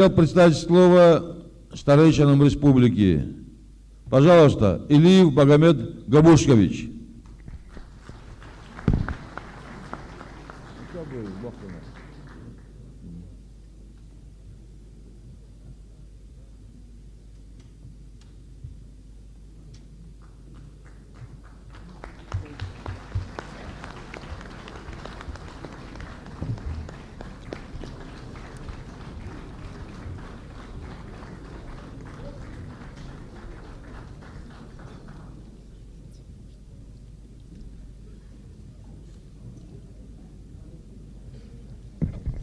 Хотел представить слово старейшинам республики. Пожалуйста, Илиев Магомед Габушкович.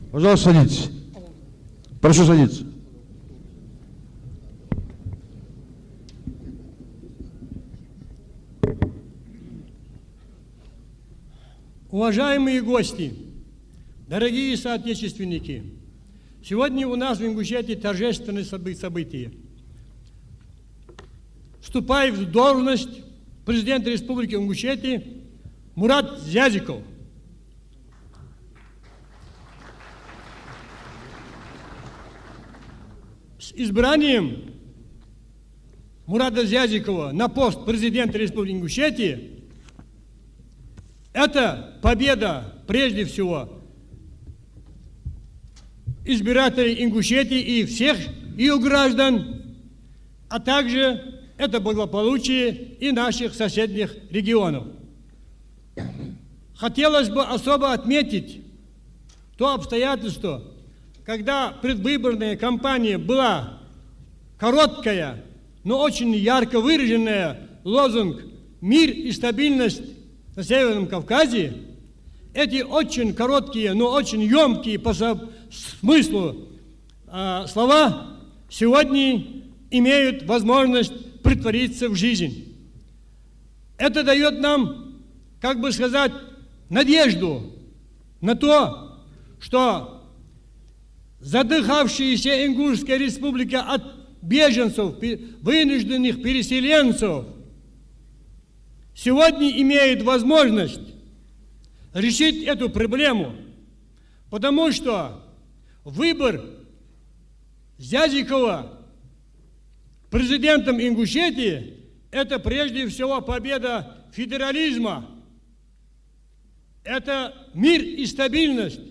Пожалуйста, садитесь. Прошу садиться. Уважаемые гости, дорогие соотечественники, сегодня у нас в Ингушетии торжественное событие. Вступает в должность президента Республики Ингушетия Мурат Зязиков. С избранием Мурата Зязикова на пост президента Республики Ингушетия это победа, прежде всего, избирателей Ингушетии и всех ее граждан, а также это благополучие и наших соседних регионов. Хотелось бы особо отметить то обстоятельство, когда предвыборная кампания была короткая, но очень ярко выраженная, лозунг «Мир и стабильность на Северном Кавказе», эти очень короткие, но очень емкие по смыслу слова сегодня имеют возможность претвориться в жизнь. Это дает нам, как бы сказать, надежду на то, что задыхавшаяся Ингушская республика от беженцев, вынужденных переселенцев, сегодня имеет возможность решить эту проблему, потому что выбор Зязикова президентом Ингушетии – это прежде всего победа федерализма, это мир и стабильность,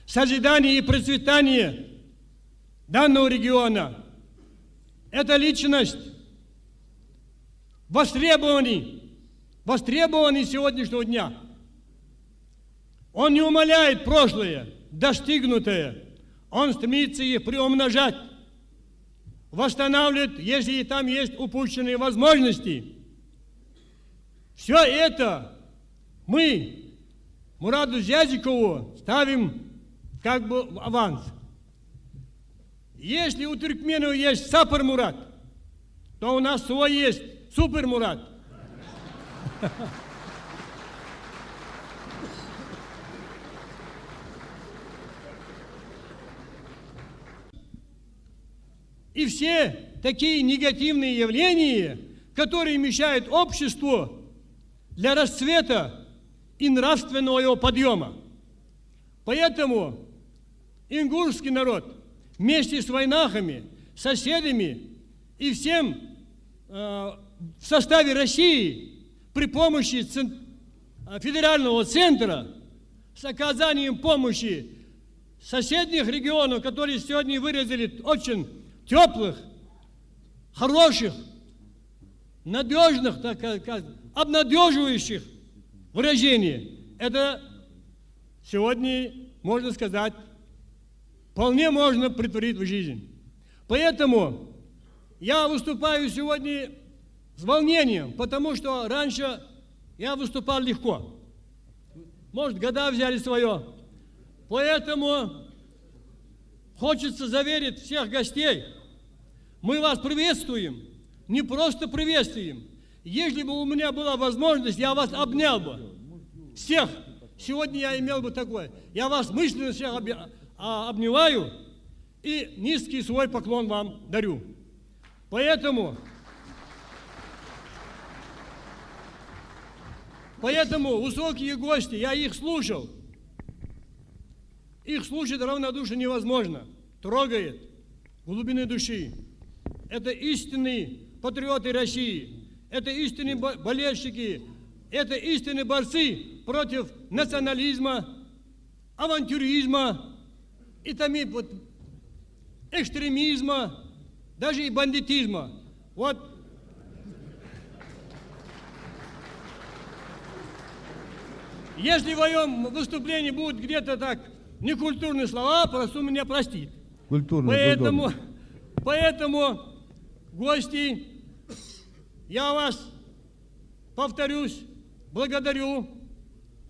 созидание и процветание данного региона. Это личность востребованный сегодняшнего дня. Он не умаляет прошлое, достигнутое. Он стремится их приумножать, восстанавливает, если там есть упущенные возможности. Все это мы Мурату Зязикову ставим как бы в аванс. Если у туркменов есть Сапар Мурат, то у нас свой есть Супер Мурат. И все такие негативные явления, которые мешают обществу для расцвета и нравственного его подъема. Поэтому ингушский народ вместе с войнахами, соседями и всем в составе России при помощи федерального центра с оказанием помощи соседних регионов, которые сегодня выразили очень теплых, хороших, надежных, так сказать, обнадеживающих выражений. Это сегодня, можно сказать, вполне можно претворить в жизнь. Поэтому я выступаю сегодня с волнением, потому что раньше я выступал легко. Может, года взяли свое. Поэтому хочется заверить всех гостей, мы вас приветствуем, не просто приветствуем. Если бы у меня была возможность, я вас обнял бы. Всех. Сегодня я имел бы такое. Я вас мысленно всех обнимаю и низкий свой поклон вам дарю. Поэтому высокие гости, я их слушал. Их слушать равнодушно невозможно. Трогает. глубины души. Это истинные патриоты России, это истинные болельщики, это истинные борцы против национализма, авантюризма и экстремизма, даже и бандитизма. Вот. Если в моем выступлении будут где-то так некультурные слова, прошу меня простить. Поэтому, гости, я вас, повторюсь, благодарю.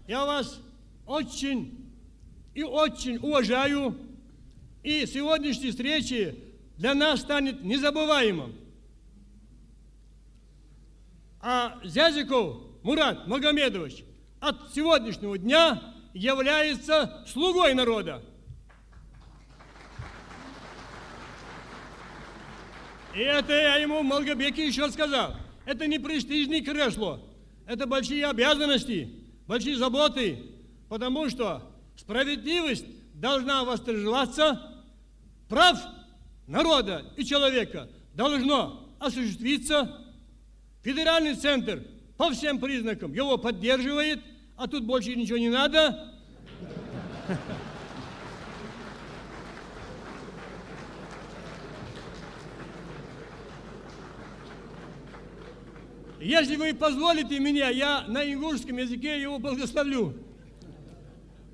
Я вас очень и очень уважаю. И сегодняшняя встреча для нас станет незабываемым. А Зязиков Мурат Магомедович от сегодняшнего дня является слугой народа. И это я ему, Малгобеке, еще сказал. Это не престижное кресло, это большие обязанности, большие заботы, потому что справедливость должна восторжествоваться, прав народа и человека должно осуществиться. Федеральный центр по всем признакам его поддерживает, а тут больше ничего не надо. Если вы позволите меня, я на ингушском языке его благословлю.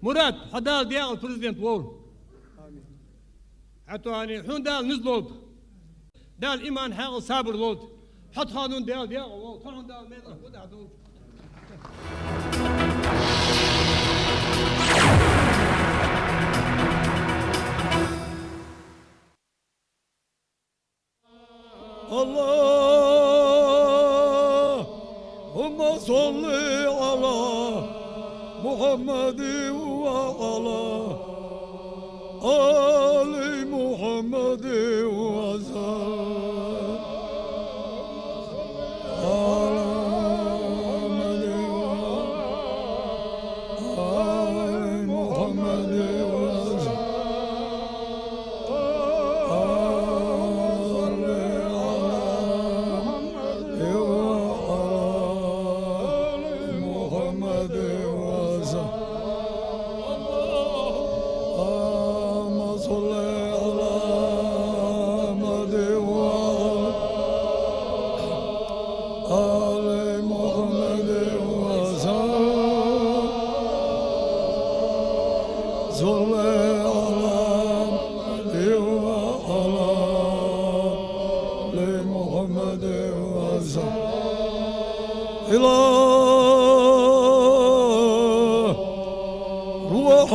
Мурат, хадал диал президент Вол. А то они хундал низлоб. Дал иман хал сабр лод. حط قانون ديال قانون ديال ميلا ودعدو اللهم صل على محمد وعلى آل محمد وسلم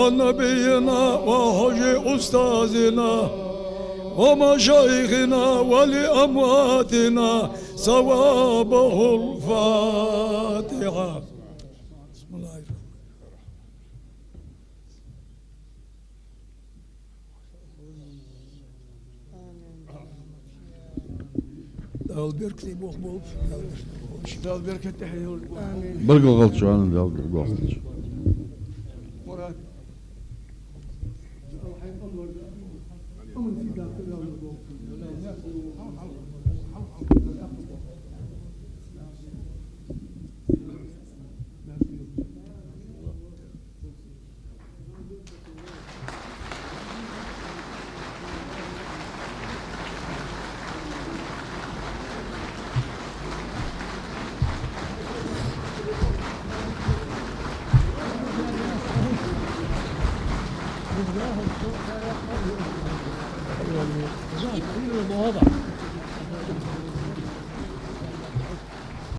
نبينا وحج أستاذنا ومشايخنا ولأمواتنا ثوابه الفاتحة. بسم الله الرحمن الرحيم. Bargal Galçan'ın da Galçan. Bravo.